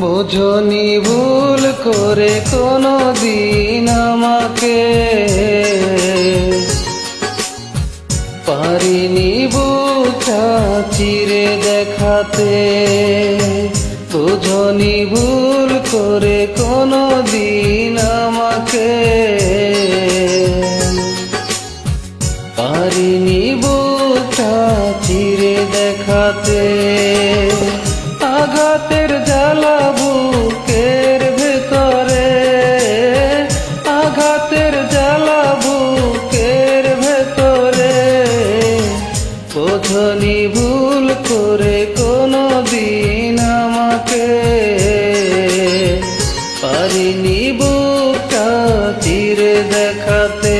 বোঝনি ভুল করে কোনো দিন আমাকে, পারিনি বুকটা চিরে দেখাতে। বোঝনি ভুল করে কোনো দিন আমাকে, পারিনি বুকটা চিরে দেখাতে। আঘাতের জ্বালা বুকের ভেতরে, আঘাতের জ্বালা বুকের ভেতরে। বোঝনি ভুল করে কোনো দিন আমাকে, পারিনি বুকটা চিরে দেখাতে।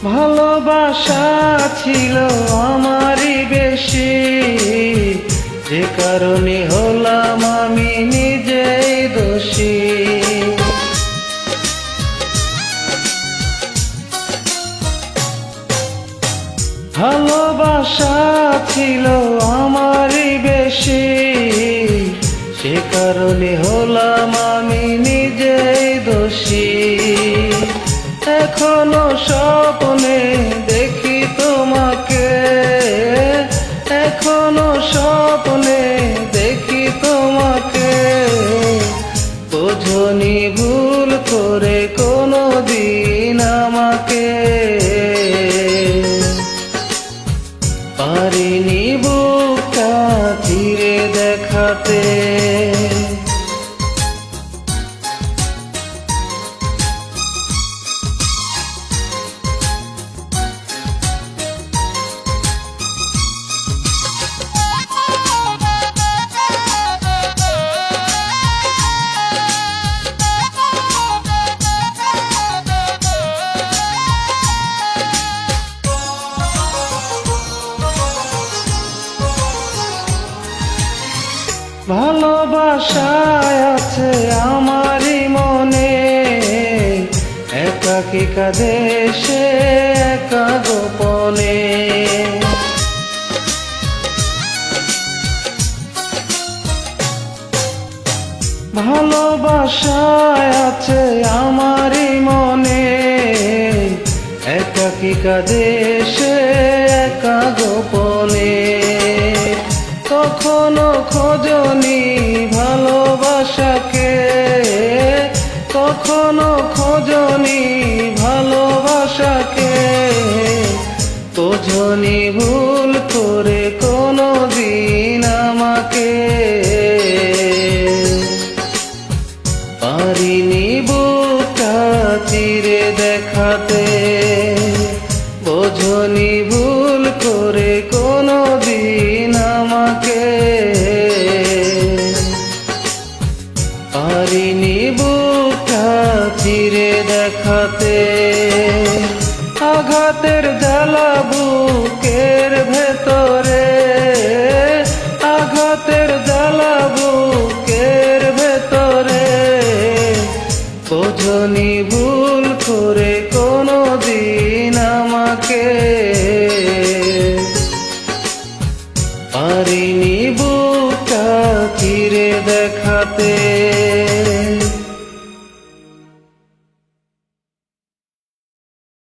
ভালোবাসা ছিল আমারই বেশি, যে কারণে হলাম আমি নিজেই দোষী। ভালোবাসা ছিল আমারই বেশি, সে কারণে হলাম আমি নিজেই দোষী। এখনো স্বপ্নে দেখি তোমাকে, এখনো স্বপ্নে দেখি তোমাকে। বোঝনি ভুল করে কোনো দিন আমাকে, পারিনি বুকটা চিরে দেখাতে। ভালোবাসায় আছে আমারই মনে, একাকী কাঁদে সে একা গোপনে। ভালোবাসায় আছে আমারই মনে, একাকী কাঁদে সে একা গোপনে। কখনো খোঁজনি ভালোবাসাকে, কখনো খোঁজনি ভালোবাসাকে। বোঝনি ভুল করে কোনো দিন আমাকে, পারিনি বুকটা চিরে দেখাতে। বোঝনি ভুল করে কোনো দিন আমাকে, পারিনি বুকটা চিরে দেখাতে। আঘাতের জ্বালা বুকের ভেতরে, আঘাতের জ্বালা বুকের ভেতরে। বোঝনি ভুল করে কোনো দিন আমাকে,